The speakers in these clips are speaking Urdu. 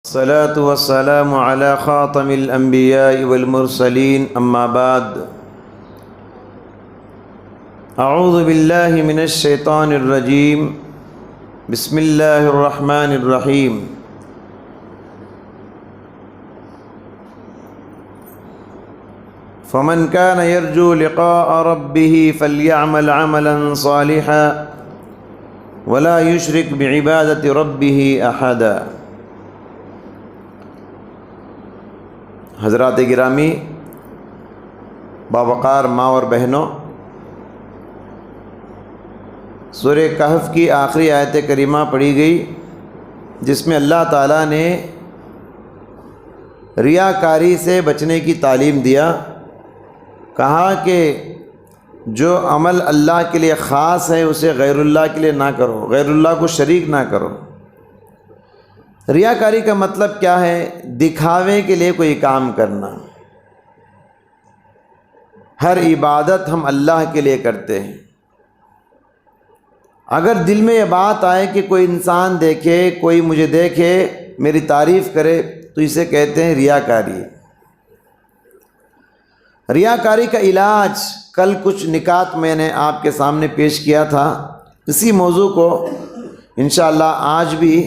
الصلاة والسلام على خاتم الأنبياء والمرسلين أما بعد أعوذ بالله من الشيطان الرجيم بسم الله الرحمن الرحيم فمن كان يرجو لقاء ربه فليعمل عملا صالحا ولا يشرك بعبادة ربه أحدا۔ حضرات گرامی، باوقار ماں اور بہنوں، سورہ کہف کی آخری آیت کریمہ پڑھی گئی جس میں اللہ تعالیٰ نے ریاکاری سے بچنے کی تعلیم دیا۔ کہا کہ جو عمل اللہ کے لیے خاص ہے اسے غیر اللہ کے لیے نہ کرو، غیر اللہ کو شریک نہ کرو۔ ریاکاری کا مطلب کیا ہے؟ دکھاوے کے لیے کوئی کام کرنا۔ ہر عبادت ہم اللہ کے لیے کرتے ہیں۔ اگر دل میں یہ بات آئے کہ کوئی انسان دیکھے، کوئی مجھے دیکھے، میری تعریف کرے، تو اسے کہتے ہیں ریاکاری۔ ریاکاری کا علاج کل کچھ نکات میں نے آپ کے سامنے پیش کیا تھا۔ اسی موضوع کو انشاءاللہ آج بھی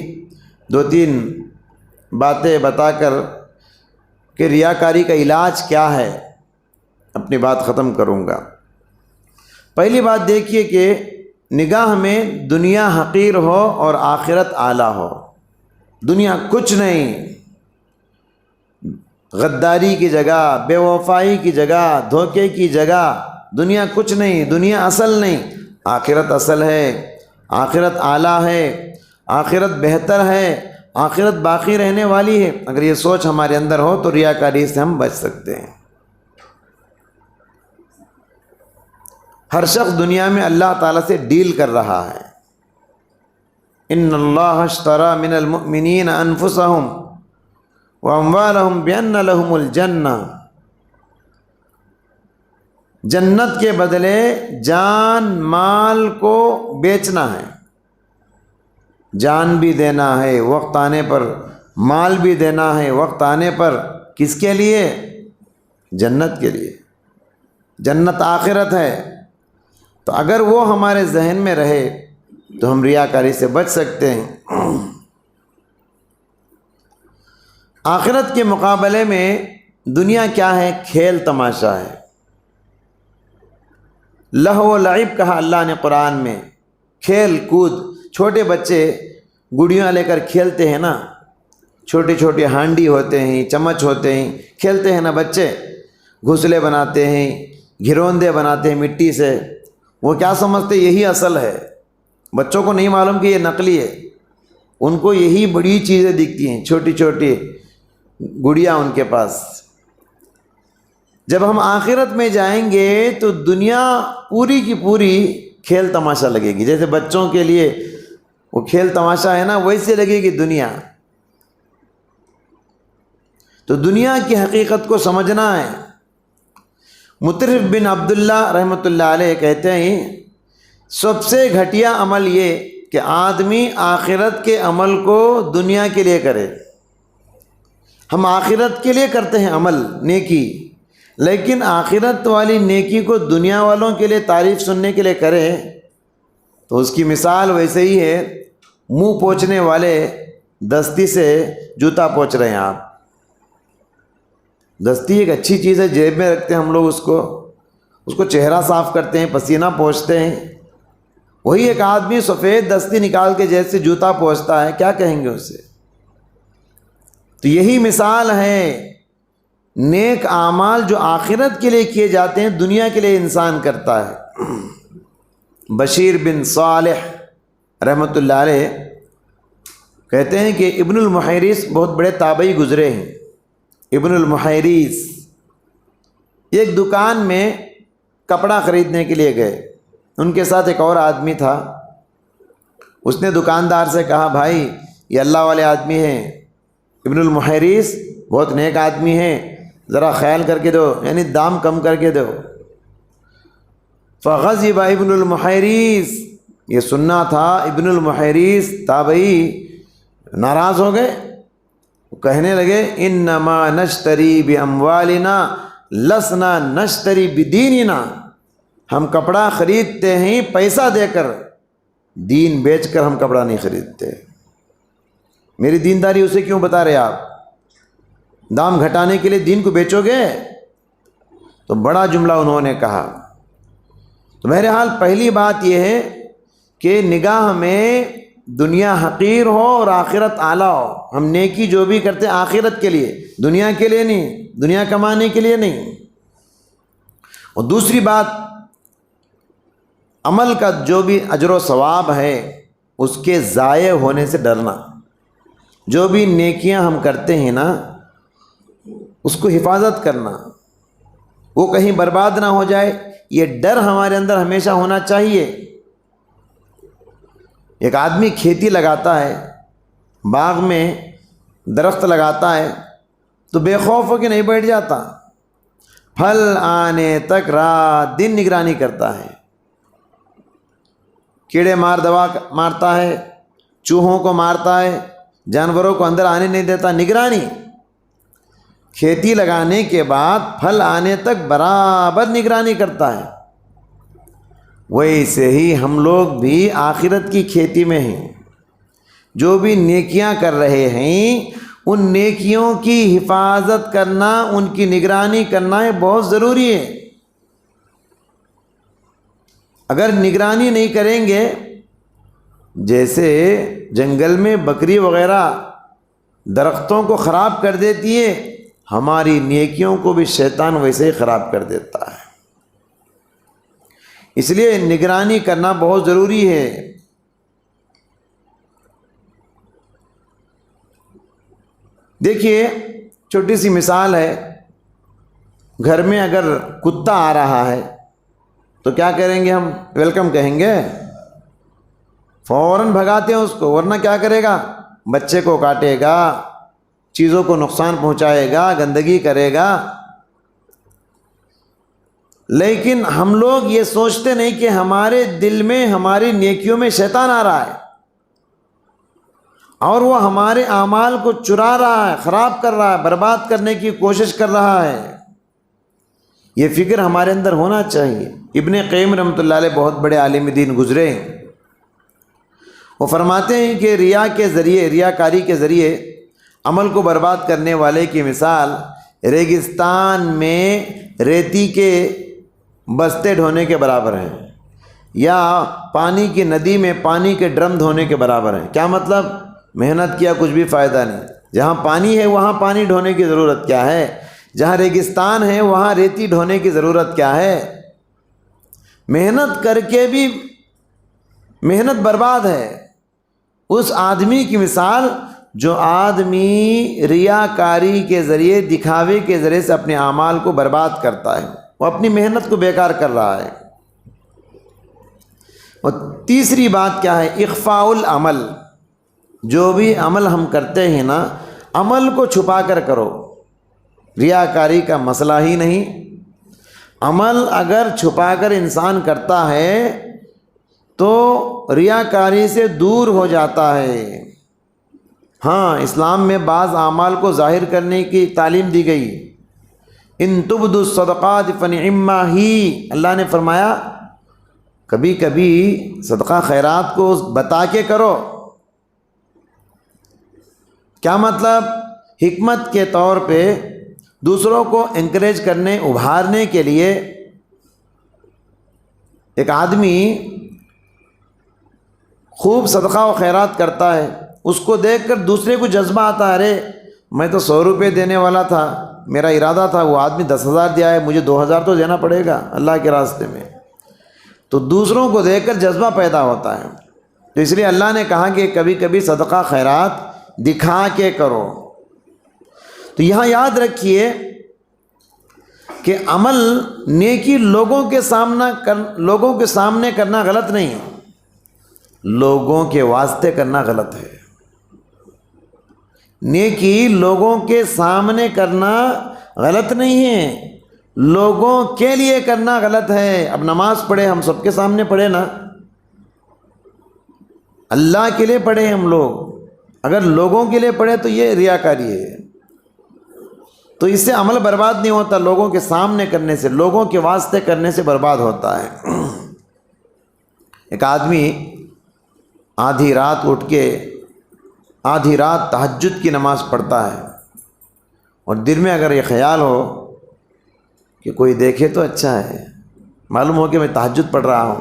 دو تین باتیں بتا کر کہ ریاکاری کا علاج کیا ہے اپنی بات ختم کروں گا۔ پہلی بات دیکھیے کہ نگاہ میں دنیا حقیر ہو اور آخرت اعلیٰ ہو۔ دنیا کچھ نہیں، غداری کی جگہ، بے وفائی کی جگہ، دھوکے کی جگہ، دنیا کچھ نہیں، دنیا اصل نہیں، آخرت اصل ہے، آخرت اعلیٰ ہے، آخرت بہتر ہے، آخرت باقی رہنے والی ہے۔ اگر یہ سوچ ہمارے اندر ہو تو ریاکاری سے ہم بچ سکتے ہیں۔ ہر شخص دنیا میں اللہ تعالیٰ سے ڈیل کر رہا ہے۔ ان اللہ اشتری من المؤمنین انفسهم واموالهم بان لهم الجنہ۔ جنت کے بدلے جان مال کو بیچنا ہے، جان بھی دینا ہے وقت آنے پر، مال بھی دینا ہے وقت آنے پر۔ کس کے لیے؟ جنت کے لیے۔ جنت آخرت ہے، تو اگر وہ ہمارے ذہن میں رہے تو ہم ریاکاری سے بچ سکتے ہیں۔ آخرت کے مقابلے میں دنیا کیا ہے؟ کھیل تماشا ہے۔ لہو و لعب کہا اللہ نے قرآن میں، کھیل کود۔ چھوٹے بچے گڑیاں لے کر کھیلتے ہیں نا، چھوٹی چھوٹی ہانڈی ہوتے ہیں، چمچ ہوتے ہیں، کھیلتے ہیں نا بچے، گھونسلے بناتے ہیں، گھروندے بناتے ہیں مٹی سے۔ وہ کیا سمجھتے؟ یہی اصل ہے۔ بچوں کو نہیں معلوم کہ یہ نقلی ہے، ان کو یہی بڑی چیزیں دکھتی ہیں، چھوٹی چھوٹی گڑیاں ان کے پاس۔ جب ہم آخرت میں جائیں گے تو دنیا پوری کی پوری کھیل تماشا لگے گی۔ جیسے بچوں کے لیے وہ کھیل تماشا ہے نا، ویسے لگے گی دنیا۔ تو دنیا کی حقیقت کو سمجھنا ہے۔ مطرف بن عبداللہ رحمۃ اللہ علیہ کہتے ہیں سب سے گھٹیا عمل یہ کہ آدمی آخرت کے عمل کو دنیا کے لیے کرے۔ ہم آخرت کے لیے کرتے ہیں عمل، نیکی، لیکن آخرت والی نیکی کو دنیا والوں کے لیے تعریف سننے کے لیے کرے تو اس کی مثال ویسے ہی ہے، منہ پوچھنے والے دستی سے جوتا پوچھ رہے ہیں آپ۔ دستی ایک اچھی چیز ہے، جیب میں رکھتے ہیں ہم لوگ، اس کو چہرہ صاف کرتے ہیں، پسینہ پوچھتے ہیں۔ وہی ایک آدمی سفید دستی نکال کے جیسے جوتا پوچھتا ہے، کیا کہیں گے اسے؟ تو یہی مثال ہے، نیک اعمال جو آخرت کے لیے کیے جاتے ہیں دنیا کے لیے انسان کرتا ہے۔ بشیر بن صالح رحمۃ اللہ علیہ کہتے ہیں کہ ابن المحیریث بہت بڑے تابعی گزرے ہیں۔ ابن المحیریث ایک دکان میں کپڑا خریدنے کے لیے گئے، ان کے ساتھ ایک اور آدمی تھا۔ اس نے دکاندار سے کہا بھائی یہ اللہ والے آدمی ہیں، ابن المحیریث بہت نیک آدمی ہیں، ذرا خیال کر کے دو، یعنی دام کم کر کے دو۔ فغضب ابن المحیریث، یہ سننا تھا، ابن المحیریث تابعی ناراض ہو گئے، کہنے لگے انما نشتری باموالنا لسنا نشتری بدیننا، ہم کپڑا خریدتے ہیں پیسہ دے کر، دین بیچ کر ہم کپڑا نہیں خریدتے۔ میری دینداری اسے کیوں بتا رہے آپ؟ دام گھٹانے کے لیے دین کو بیچو گے؟ تو بڑا جملہ انہوں نے کہا۔ تو بہرحال پہلی بات یہ ہے کہ نگاہ میں دنیا حقیر ہو اور آخرت اعلیٰ ہو۔ ہم نیکی جو بھی کرتے ہیں آخرت کے لیے، دنیا کے لیے نہیں، دنیا کمانے کے لیے نہیں۔ اور دوسری بات، عمل کا جو بھی اجر و ثواب ہے اس کے ضائع ہونے سے ڈرنا۔ جو بھی نیکیاں ہم کرتے ہیں نا، اس کو حفاظت کرنا، وہ کہیں برباد نہ ہو جائے، یہ ڈر ہمارے اندر ہمیشہ ہونا چاہیے۔ ایک آدمی کھیتی لگاتا ہے، باغ میں درخت لگاتا ہے تو بے خوف ہو کے نہیں بیٹھ جاتا، پھل آنے تک رات دن نگرانی کرتا ہے، کیڑے مار دوا مارتا ہے، چوہوں کو مارتا ہے، جانوروں کو اندر آنے نہیں دیتا، نگرانی۔ کھیتی لگانے کے بعد پھل آنے تک برابر نگرانی کرتا ہے۔ ویسے ہی ہم لوگ بھی آخرت کی کھیتی میں ہیں۔ جو بھی نیکیاں کر رہے ہیں ان نیکیوں کی حفاظت کرنا، ان کی نگرانی کرنا یہ بہت ضروری ہے۔ اگر نگرانی نہیں کریں گے، جیسے جنگل میں بکری وغیرہ درختوں کو خراب کر دیتی ہے، ہماری نیکیوں کو بھی شیطان ویسے ہی خراب کر دیتا ہے۔ اس لیے نگرانی کرنا بہت ضروری ہے۔ دیکھیے چھوٹی سی مثال ہے، گھر میں اگر کتا آ رہا ہے تو کیا کریں گے؟ ہم ویلکم کہیں گے، فوراً بھگاتے ہیں اس کو، ورنہ کیا کرے گا؟ بچے کو کاٹے گا، چیزوں کو نقصان پہنچائے گا، گندگی کرے گا۔ لیکن ہم لوگ یہ سوچتے نہیں کہ ہمارے دل میں، ہماری نیکیوں میں شیطان آ رہا ہے اور وہ ہمارے اعمال کو چرا رہا ہے، خراب کر رہا ہے، برباد کرنے کی کوشش کر رہا ہے۔ یہ فکر ہمارے اندر ہونا چاہیے۔ ابن قیم رحمۃ اللہ علیہ بہت بڑے عالم دین گزرے ہیں، وہ فرماتے ہیں کہ ریاکاری کے ذریعے عمل کو برباد کرنے والے کی مثال ریگستان میں ریتی کے بستے ڈھونے کے برابر ہیں، یا پانی کی ندی میں پانی کے ڈرم دھونے کے برابر ہیں۔ کیا مطلب؟ محنت کیا کچھ بھی فائدہ نہیں۔ جہاں پانی ہے وہاں پانی ڈھونے کی ضرورت کیا ہے؟ جہاں ریگستان ہے وہاں ریتی ڈھونے کی ضرورت کیا ہے؟ محنت کر کے بھی محنت برباد ہے۔ اس آدمی کی مثال جو آدمی ریاکاری کے ذریعے، دکھاوے کے ذریعے سے اپنے اعمال کو برباد کرتا ہے، وہ اپنی محنت کو بیکار کر رہا ہے۔ اور تیسری بات کیا ہے؟ اخفاء العمل۔ جو بھی عمل ہم کرتے ہیں نا، عمل کو چھپا کر کرو۔ ریاکاری کا مسئلہ ہی نہیں۔ عمل اگر چھپا کر انسان کرتا ہے تو ریاکاری سے دور ہو جاتا ہے۔ ہاں، اسلام میں بعض اعمال کو ظاہر کرنے کی تعلیم دی گئی۔ ان تبدوا الصدقات فنعما ہی، اللہ نے فرمایا کبھی کبھی صدقہ خیرات کو بتا کے کرو۔ کیا مطلب؟ حکمت کے طور پہ دوسروں کو انکریج کرنے، ابھارنے کے لیے ایک آدمی خوب صدقہ و خیرات کرتا ہے، اس کو دیکھ کر دوسرے کو جذبہ آتا ہے، ارے میں تو 100 روپے دینے والا تھا، میرا ارادہ تھا، وہ آدمی 10,000 دیا ہے، مجھے 2,000 تو دینا پڑے گا اللہ کے راستے میں۔ تو دوسروں کو دیکھ کر جذبہ پیدا ہوتا ہے۔ تو اس لیے اللہ نے کہا کہ کبھی کبھی صدقہ خیرات دکھا کے کرو۔ تو یہاں یاد رکھیے کہ عمل نیکی لوگوں کے سامنے کرنا غلط نہیں ہے، لوگوں کے واسطے کرنا غلط ہے۔ نیکی لوگوں کے سامنے کرنا غلط نہیں ہے، لوگوں کے لیے کرنا غلط ہے۔ اب نماز پڑھے، ہم سب کے سامنے پڑھے نا، اللہ کے لیے پڑھے ہم لوگ، اگر لوگوں کے لیے پڑھے تو یہ ریاکاری ہے، تو اس سے عمل برباد نہیں ہوتا، لوگوں کے سامنے کرنے سے، لوگوں کے واسطے کرنے سے برباد ہوتا ہے۔ ایک آدمی آدھی رات اٹھ کے آدھی رات تہجد کی نماز پڑھتا ہے، اور دل میں اگر یہ خیال ہو کہ کوئی دیکھے تو اچھا ہے، معلوم ہو کہ میں تہجد پڑھ رہا ہوں،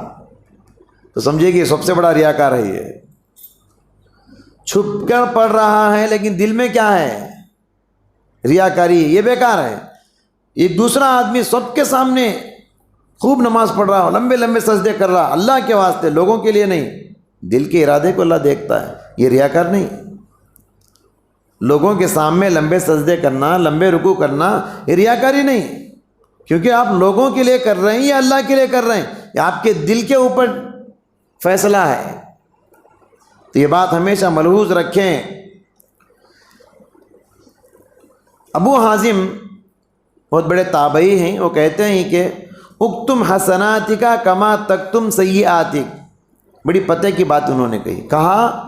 تو سمجھے کہ یہ سب سے بڑا ریاکار ہے۔ یہ چھپ کر پڑھ رہا ہے لیکن دل میں کیا ہے؟ ریاکاری ہے، یہ بیکار ہے۔ ایک دوسرا آدمی سب کے سامنے خوب نماز پڑھ رہا ہو، لمبے لمبے سجدے کر رہا، اللہ کے واسطے، لوگوں کے لیے نہیں، دل کے ارادے کو اللہ دیکھتا ہے، یہ ریاکار نہیں۔ لوگوں کے سامنے لمبے سجدے کرنا، لمبے رکوع کرنا، یہ ریاکاری نہیں، کیونکہ آپ لوگوں کے لیے کر رہے ہیں یا اللہ کے لیے کر رہے ہیں، یہ آپ کے دل کے اوپر فیصلہ ہے۔ تو یہ بات ہمیشہ ملحوظ رکھیں۔ ابو حازم بہت بڑے تابعی ہیں، وہ کہتے ہیں کہ اکتم حسناتک کما تکتم سیئاتک، بڑی پتے کی بات انہوں نے کہی، کہا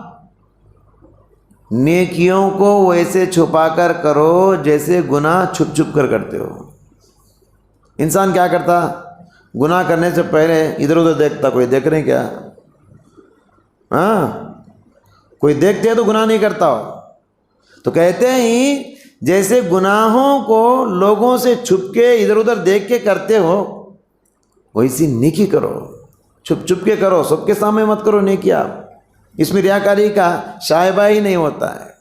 نیکیوں کو ویسے چھپا کر کرو جیسے گناہ چھپ چھپ کر کرتے ہو۔ انسان کیا کرتا؟ گناہ کرنے سے پہلے ادھر ادھر دیکھتا، کوئی دیکھ رہے ہیں کیا؟ ہاں، کوئی دیکھتے ہیں تو گناہ نہیں کرتا ہو۔ تو کہتے ہیں جیسے گناہوں کو لوگوں سے چھپ کے ادھر ادھر دیکھ کے کرتے ہو، ویسی نیکی کرو، چھپ چھپ کے کرو، سب کے سامنے مت کرو نیکی۔ آپ اس میں ریاکاری کا شائبہ ہی نہیں ہوتا ہے۔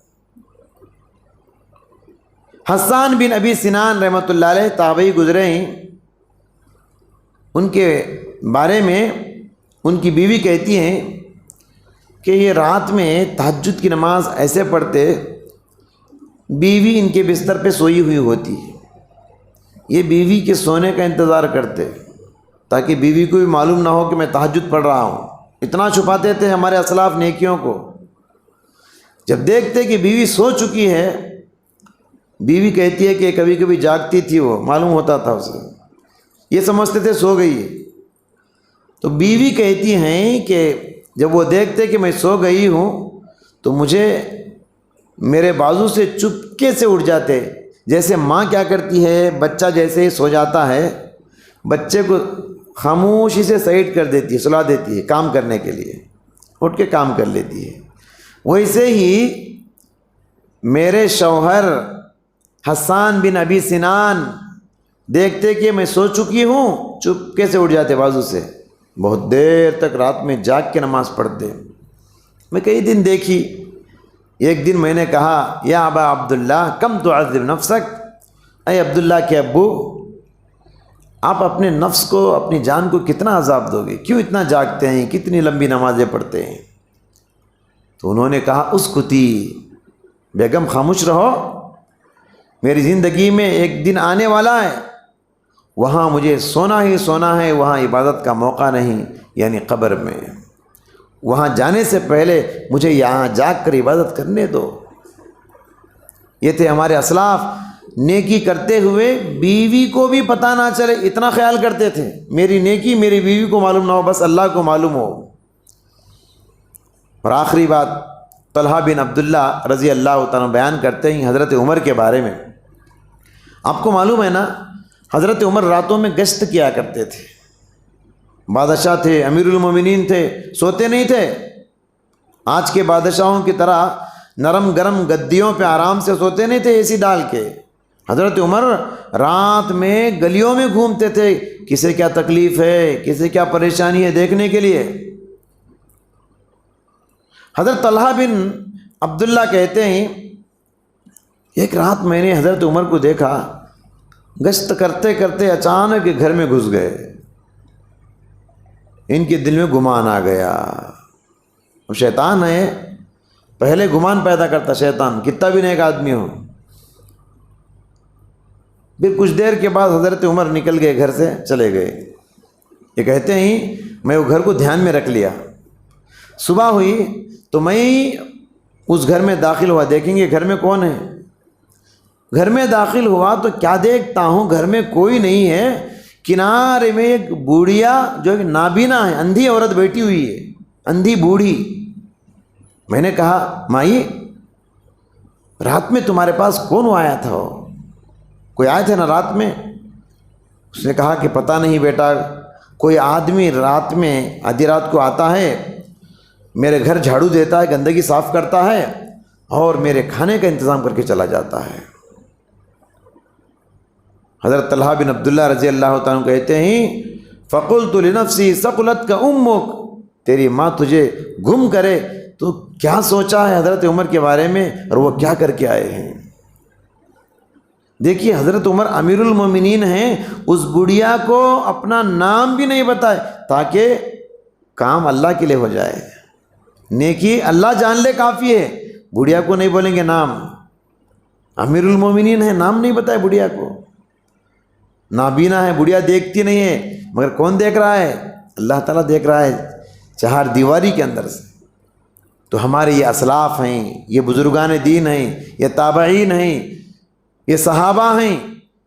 حسان بن ابی سنان رحمۃ اللہ علیہ تابعی گزرے ہیں، ان کے بارے میں ان کی بیوی کہتی ہیں کہ یہ رات میں تہجد کی نماز ایسے پڑھتے، بیوی ان کے بستر پہ سوئی ہوئی ہوتی، یہ بیوی کے سونے کا انتظار کرتے تاکہ بیوی کو بھی معلوم نہ ہو کہ میں تہجد پڑھ رہا ہوں۔ اتنا چھپاتے تھے ہمارے اسلاف نیکیوں کو۔ جب دیکھتے کہ بیوی سو چکی ہے، بیوی کہتی ہے کہ کبھی کبھی جاگتی تھی، وہ معلوم ہوتا تھا اسے، یہ سمجھتے تھے سو گئی ہے۔ تو بیوی کہتی ہیں کہ جب وہ دیکھتے کہ میں سو گئی ہوں تو مجھے میرے بازو سے چپکے سے اٹھ جاتے، جیسے ماں کیا کرتی ہے، بچہ جیسے ہی سو جاتا ہے بچے کو خاموشی سے سائڈ کر دیتی ہے، سلا دیتی ہے کام کرنے کے لیے، اٹھ کے کام کر لیتی ہے۔ ویسے ہی میرے شوہر حسان بن ابی سنان دیکھتے کہ میں سو چکی ہوں، چپکے سے اٹھ جاتے بازو سے، بہت دیر تک رات میں جاگ کے نماز پڑھتے۔ میں کئی دن دیکھی، ایک دن میں نے کہا یا ابا عبداللہ کم تعذب نفسک، اے عبداللہ کے ابو، آپ اپنے نفس کو، اپنی جان کو کتنا عذاب دو گے، کیوں اتنا جاگتے ہیں، کتنی لمبی نمازیں پڑھتے ہیں؟ تو انہوں نے کہا اسکتی، بیگم خاموش رہو، میری زندگی میں ایک دن آنے والا ہے وہاں مجھے سونا ہی سونا ہے، وہاں عبادت کا موقع نہیں، یعنی قبر میں۔ وہاں جانے سے پہلے مجھے یہاں جاگ کر عبادت کرنے دو۔ یہ تھے ہمارے اسلاف، نیکی کرتے ہوئے بیوی کو بھی پتہ نہ چلے، اتنا خیال کرتے تھے میری نیکی میری بیوی کو معلوم نہ ہو، بس اللہ کو معلوم ہو۔ اور آخری بات، طلحہ بن عبداللہ رضی اللہ تعالیٰ بیان کرتے ہیں حضرت عمر کے بارے میں۔ آپ کو معلوم ہے نا، حضرت عمر راتوں میں گشت کیا کرتے تھے، بادشاہ تھے، امیر المومنین تھے، سوتے نہیں تھے۔ آج کے بادشاہوں کی طرح نرم گرم گدیوں پہ آرام سے سوتے نہیں تھے اے سی ڈال کے۔ حضرت عمر رات میں گلیوں میں گھومتے تھے، کسے کیا تکلیف ہے، کسے کیا پریشانی ہے دیکھنے کے لیے۔ حضرت طلحہ بن عبداللہ کہتے ہیں ایک رات میں نے حضرت عمر کو دیکھا، گشت کرتے کرتے اچانک گھر میں گھس گئے، ان کے دل میں گمان آ گیا۔ اب شیطان ہے، پہلے گمان پیدا کرتا شیطان، کتنا بھی نیک آدمی ہو۔ پھر کچھ دیر کے بعد حضرت عمر نکل گئے، گھر سے چلے گئے۔ یہ کہتے ہیں میں وہ گھر کو دھیان میں رکھ لیا، صبح ہوئی تو میں اس گھر میں داخل ہوا، دیکھیں گے گھر میں کون ہے۔ گھر میں داخل ہوا تو کیا دیکھتا ہوں، گھر میں کوئی نہیں ہے، کنارے میں ایک بوڑھیا جو ایک نابینا ہے، اندھی عورت بیٹھی ہوئی ہے، اندھی بوڑھی۔ میں نے کہا مائی رات میں تمہارے پاس کون آیا تھا؟ کوئی آئے تھے نا رات میں؟ اس نے کہا کہ پتہ نہیں بیٹا، کوئی آدمی رات میں آدھی رات کو آتا ہے، میرے گھر جھاڑو دیتا ہے، گندگی صاف کرتا ہے اور میرے کھانے کا انتظام کر کے چلا جاتا ہے۔ حضرت طلحہ بن عبداللہ رضی اللہ تعالیٰ عنہ کہتے ہیں فَقُلْتُ لِنَفْسِي ثَقُلَتْكَ أُمُّكَ، تیری ماں تجھے گم کرے تو کیا سوچا ہے حضرت عمر کے بارے میں، اور وہ کیا کر کے آئے ہیں۔ دیکھیے حضرت عمر امیر المومنین ہیں، اس بڑھیا کو اپنا نام بھی نہیں بتائے تاکہ کام اللہ کے لیے ہو جائے، نیکی اللہ جان لے کافی ہے، بڑھیا کو نہیں بولیں گے نام، امیر المومنین ہے، نام نہیں بتائے بڑھیا کو، نابینا ہے، بڑھیا دیکھتی نہیں ہے، مگر کون دیکھ رہا ہے؟ اللہ تعالیٰ دیکھ رہا ہے چہار دیواری کے اندر سے۔ تو ہمارے یہ اسلاف ہیں، یہ بزرگان دین ہیں، یہ تابعین ہیں، یہ صحابہ ہیں،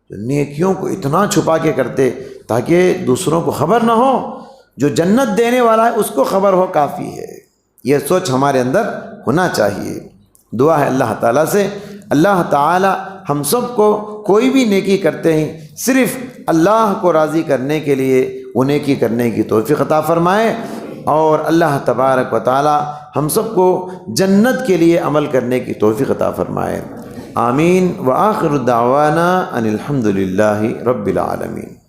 جو نیکیوں کو اتنا چھپا کے کرتے تاکہ دوسروں کو خبر نہ ہو، جو جنت دینے والا ہے اس کو خبر ہو کافی ہے۔ یہ سوچ ہمارے اندر ہونا چاہیے۔ دعا ہے اللہ تعالیٰ سے، اللہ تعالیٰ ہم سب کو کوئی بھی نیکی کرتے ہیں صرف اللہ کو راضی کرنے کے لیے وہ نیکی کرنے کی توفیق عطا فرمائے، اور اللہ تبارک و تعالیٰ ہم سب کو جنت کے لیے عمل کرنے کی توفیق عطا فرمائے۔ آمین۔ وآخر دعوانا ان الحمد للہ رب العالمین۔